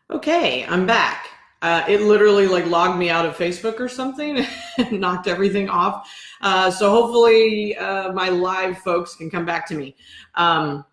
Okay, I'm back. It literally like logged me out of Facebook or something and knocked everything off. So hopefully my live folks can come back to me. Um,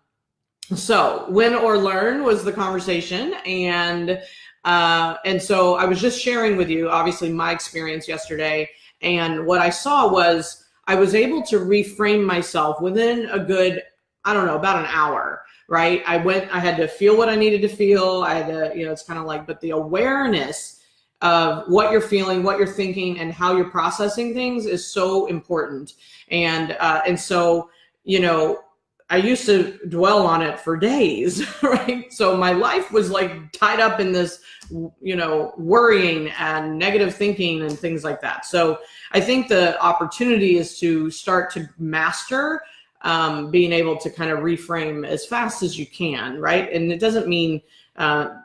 so win or learn was the conversation, and so I was just sharing with you, obviously my experience yesterday, and what I saw was I was able to reframe myself within a good, I don't know, about an hour. Right? I had to feel what I needed to feel. I had to, it's kind of like, but the awareness of what you're feeling, what you're thinking, and how you're processing things is so important. And so, you know, I used to dwell on it for days, right? So my life was like tied up in this, worrying and negative thinking and things like that. So I think the opportunity is to start to master being able to kind of reframe as fast as you can, right? And it doesn't mean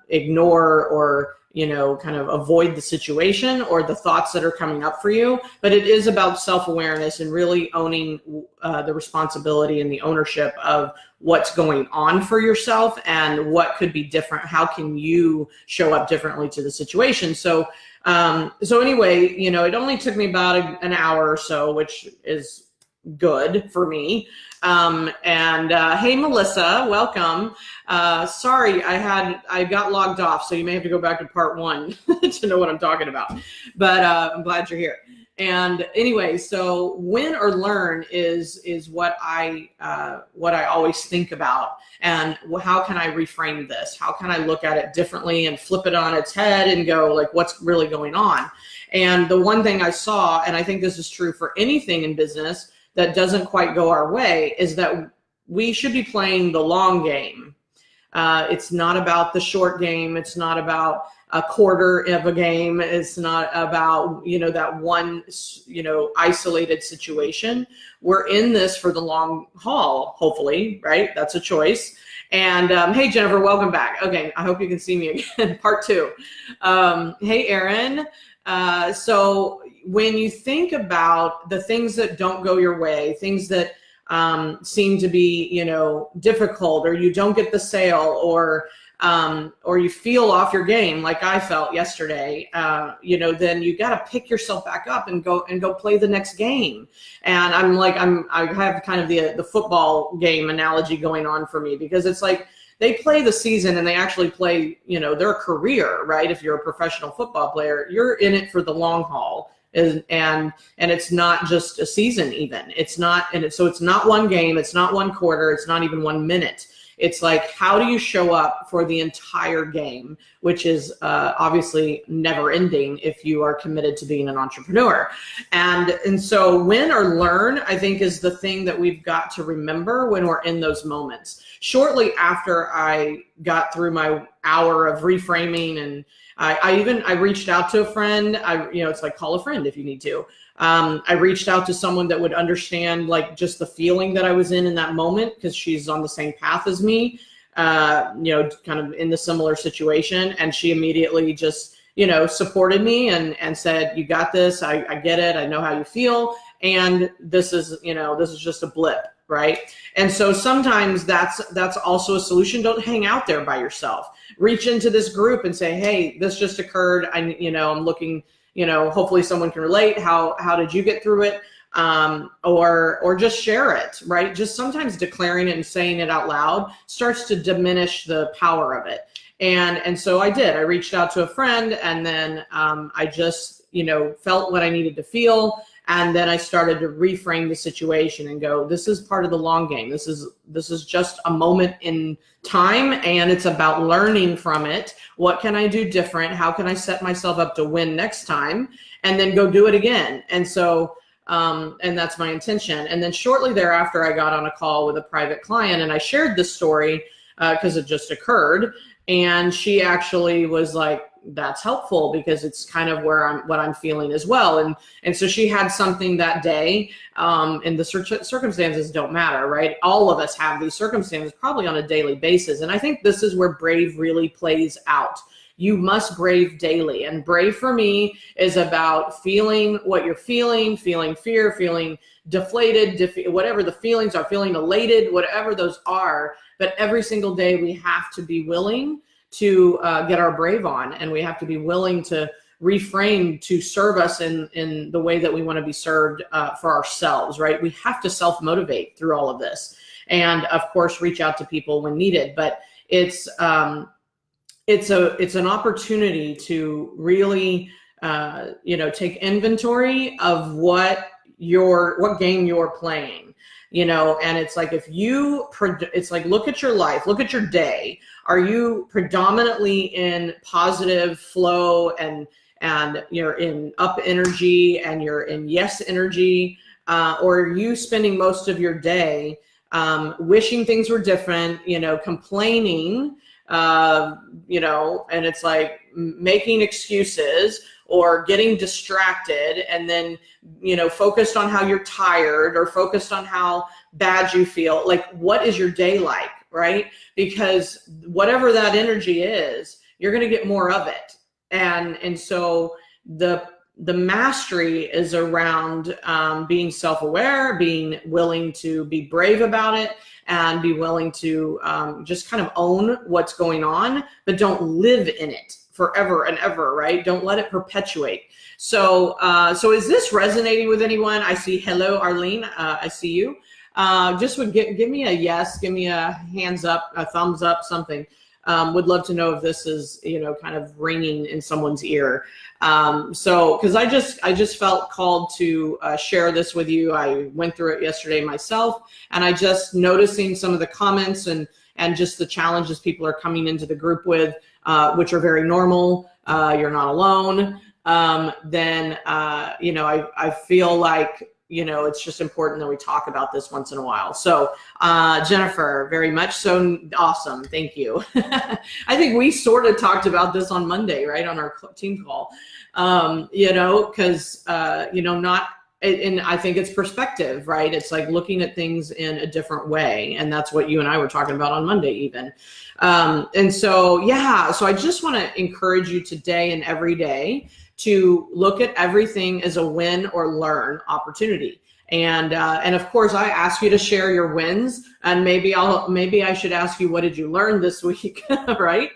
ignore or kind of avoid the situation or the thoughts that are coming up for you, but it is about self-awareness and really owning the responsibility and the ownership of what's going on for yourself and what could be different. How can you show up differently to the situation? So anyway, it only took me about an hour or so, which is good for me. Hey, Melissa, welcome. Sorry, I got logged off, so you may have to go back to part one to know what I'm talking about. But I'm glad you're here. And anyway, so win or learn is what I always think about, and how can I reframe this? How can I look at it differently and flip it on its head and go like, what's really going on? And the one thing I saw, and I think this is true for anything in business that doesn't quite go our way, is that we should be playing the long game. It's not about the short game. It's not about a quarter of a game. It's not about, that one, isolated situation. We're in this for the long haul, hopefully, right? That's a choice. And hey, Jennifer, welcome back. Okay, I hope you can see me again, part two. Hey, Erin. So when you think about the things that don't go your way, things that seem to be, difficult, or you don't get the sale, or you feel off your game, like I felt yesterday, then you got to pick yourself back up and go play the next game. And I have kind of the football game analogy going on for me, because it's like, they play the season and they actually play, their career, right? If you're a professional football player, you're in it for the long haul. And it's not just a season even. It's not, so it's not one game, it's not one quarter, it's not even 1 minute. It's like, how do you show up for the entire game, which is obviously never ending if you are committed to being an entrepreneur. And so win or learn, I think, is the thing that we've got to remember when we're in those moments. Shortly after I got through my hour of reframing, and I reached out to a friend. It's like, call a friend if you need to. I reached out to someone that would understand like just the feeling that I was in that moment, because she's on the same path as me, kind of in the similar situation. And she immediately just, supported me and said, you got this. I get it. I know how you feel. And this is just a blip. Right. And so sometimes that's also a solution. Don't hang out there by yourself. Reach into this group and say, hey, this just occurred. I'm looking, hopefully someone can relate. How did you get through it? Or just share it, right? Just sometimes declaring it and saying it out loud starts to diminish the power of it. And so I did. I reached out to a friend, and then I just, felt what I needed to feel. And then I started to reframe the situation and go, this is part of the long game. This is just a moment in time, and it's about learning from it. What can I do different? How can I set myself up to win next time? And then go do it again. And so, and that's my intention. And then shortly thereafter, I got on a call with a private client, and I shared this story because it just occurred. And she actually was like, that's helpful, because it's kind of what I'm feeling as well. And so she had something that day, and the circumstances don't matter, right? All of us have these circumstances probably on a daily basis. And I think this is where brave really plays out. You must brave daily. And brave for me is about feeling what you're feeling fear, feeling deflated, whatever the feelings are, feeling elated, whatever those are. But every single day we have to be willing to get our brave on, and we have to be willing to reframe to serve us in the way that we want to be served for ourselves, right? We have to self-motivate through all of this, and of course reach out to people when needed. But it's an opportunity to really take inventory of what game you're playing, and it's like, it's like, look at your life, look at your day. Are you predominantly in positive flow and you're in up energy and you're in yes energy, or are you spending most of your day wishing things were different, complaining, and it's like making excuses or getting distracted, and then, focused on how you're tired or focused on how bad you feel? Like, what is your day like, right? Because whatever that energy is, you're going to get more of it. And so the mastery is around being self-aware, being willing to be brave about it, and be willing to just kind of own what's going on, but don't live in it forever and ever, right? Don't let it perpetuate. So is this resonating with anyone? I see, hello, Arlene, I see you. Just would give me a yes, give me a hands up, a thumbs up, something. Would love to know if this is, kind of ringing in someone's ear. Because I just felt called to share this with you. I went through it yesterday myself, and I just noticing some of the comments and just the challenges people are coming into the group with, which are very normal. You're not alone. I feel like, it's just important that we talk about this once in a while. So, Jennifer, very much so. Awesome. Thank you. I think we sort of talked about this on Monday, right? On our team call, because, and I think it's perspective, right? It's like looking at things in a different way. And that's what you and I were talking about on Monday even. So I just want to encourage you today and every day to look at everything as a win or learn opportunity. And of course, I ask you to share your wins, and maybe I should ask you, what did you learn this week, right?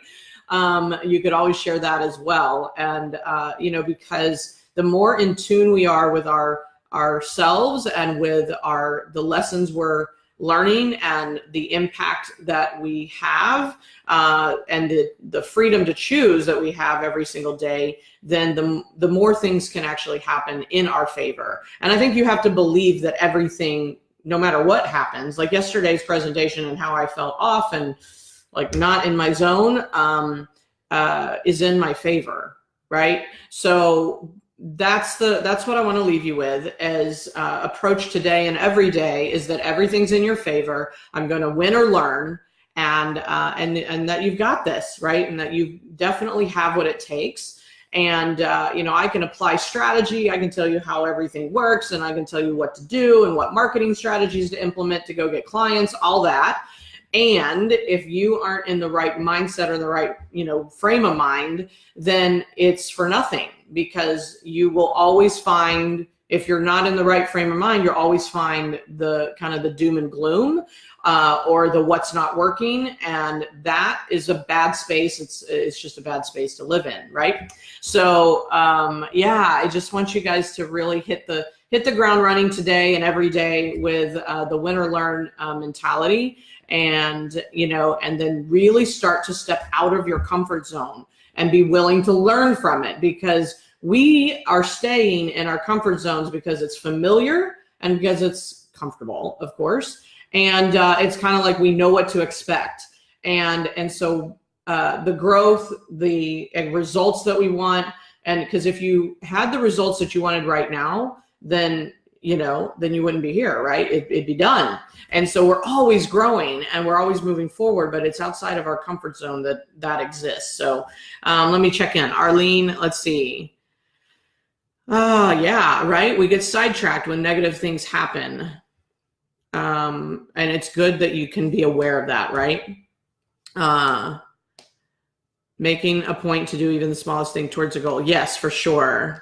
You could always share that as well. And, because the more in tune we are with ourselves and with the lessons we're learning and the impact that we have, and the freedom to choose that we have every single day, then the more things can actually happen in our favor. And I think you have to believe that everything, no matter what happens, like yesterday's presentation and how I felt off and like not in my zone, is in my favor, right? So that's what I want to leave you with as approach today and every day, is that everything's in your favor. I'm going to win or learn, and that you've got this, right? And that you definitely have what it takes. And, I can apply strategy. I can tell you how everything works, and I can tell you what to do and what marketing strategies to implement to go get clients, all that. And if you aren't in the right mindset or the right, frame of mind, then it's for nothing, because you will always find, if you're not in the right frame of mind, you'll always find the kind of the doom and gloom, or the what's not working. And that is a bad space. It's just a bad space to live in, right? So, I just want you guys to really hit the ground running today and every day with the win or learn mentality. And then really start to step out of your comfort zone and be willing to learn from it, because we are staying in our comfort zones because it's familiar and because it's comfortable, of course. And it's kind of like we know what to expect. And so the growth, the results that we want, and because if you had the results that you wanted right now, then you wouldn't be here, right? It'd be done. And so we're always growing and we're always moving forward, but it's outside of our comfort zone that exists. So let me check in. Arlene, let's see. Yeah, right. We get sidetracked when negative things happen. And it's good that you can be aware of that, right? Making a point to do even the smallest thing towards a goal. Yes, for sure.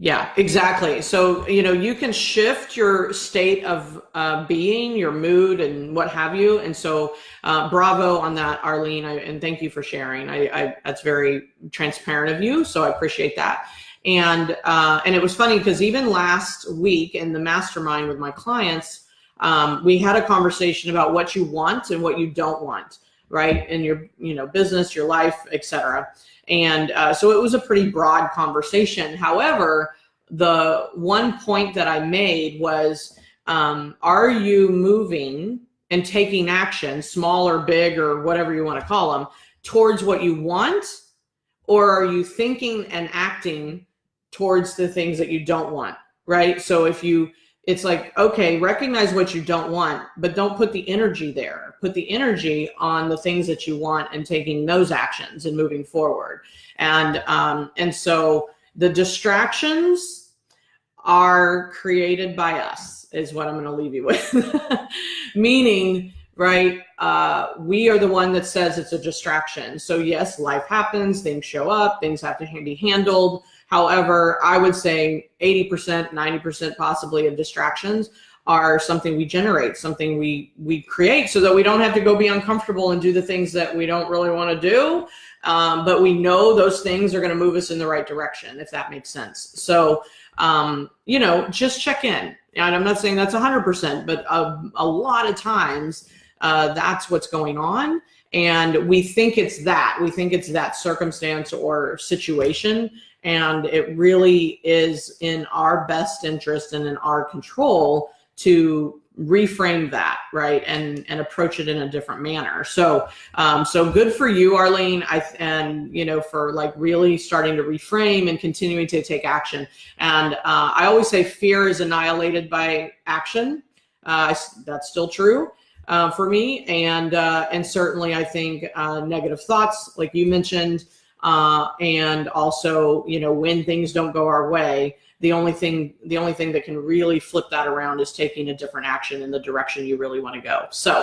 Yeah, exactly. So, you can shift your state of being, your mood, and what have you. And so, bravo on that, Arlene. And thank you for sharing. That's very transparent of you. So I appreciate that. And it was funny because even last week in the mastermind with my clients, we had a conversation about what you want and what you don't want, right? In your, business, your life, etc. And so it was a pretty broad conversation. However, the one point that I made was, are you moving and taking action, small or big or whatever you want to call them, towards what you want? Or are you thinking and acting towards the things that you don't want, right? So it's like, okay, recognize what you don't want, but don't put the energy there. Put the energy on the things that you want and taking those actions and moving forward. And so the distractions are created by us, is what I'm going to leave you with. Meaning, right, we are the one that says it's a distraction. So yes, life happens, things show up, things have to be handled. However, I would say 80%, 90% possibly of distractions are something we generate, something we create so that we don't have to go be uncomfortable and do the things that we don't really want to do. But we know those things are going to move us in the right direction, if that makes sense. So, just check in. And I'm not saying that's 100%, but a lot of times that's what's going on. And we think it's that circumstance or situation. And it really is in our best interest and in our control to reframe that, right, and approach it in a different manner. So good for you, Arlene, for like really starting to reframe and continuing to take action. And I always say fear is annihilated by action. That's still true for me, and certainly I think negative thoughts, like you mentioned, and also, when things don't go our way, the only thing that can really flip that around is taking a different action in the direction you really want to go. So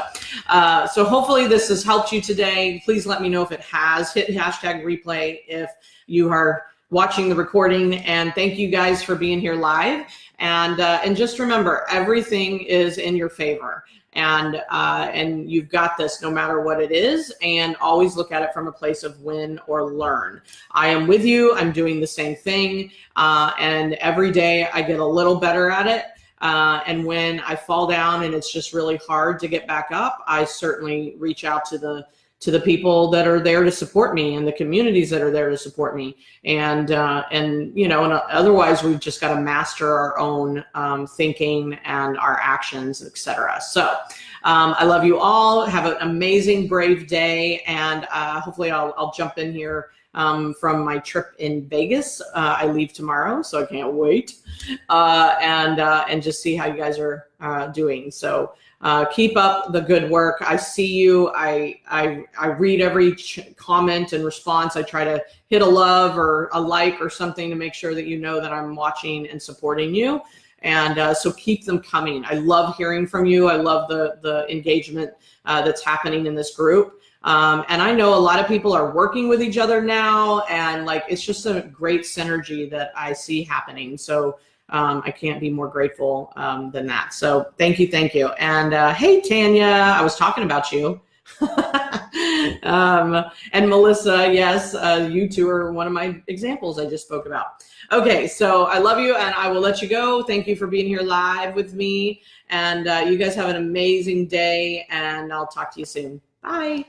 hopefully this has helped you today. Please let me know if it has. Hit hashtag replay if you are watching the recording, and thank you guys for being here live. And just remember, everything is in your favor. And you've got this no matter what it is, and always look at it from a place of win or learn. I am with you. I'm doing the same thing. And every day I get a little better at it. And when I fall down and it's just really hard to get back up, I certainly reach out to the people that are there to support me and the communities that are there to support me. And otherwise we've just got to master our own thinking and our actions, etc. So I love you all. Have an amazing, brave day. And hopefully I'll jump in here from my trip in Vegas. I leave tomorrow, so I can't wait. And just see how you guys are doing. So keep up the good work. I see you. I read every comment and response. I try to hit a love or a like or something to make sure that you know that I'm watching and supporting you. And so keep them coming. I love hearing from you. I love the engagement that's happening in this group. And I know a lot of people are working with each other now, and like it's just a great synergy that I see happening. So I can't be more grateful than that. So thank you. And hey, Tanya, I was talking about you. And Melissa, yes, you two are one of my examples I just spoke about. Okay, so I love you, and I will let you go. Thank you for being here live with me. And you guys have an amazing day, and I'll talk to you soon. Bye.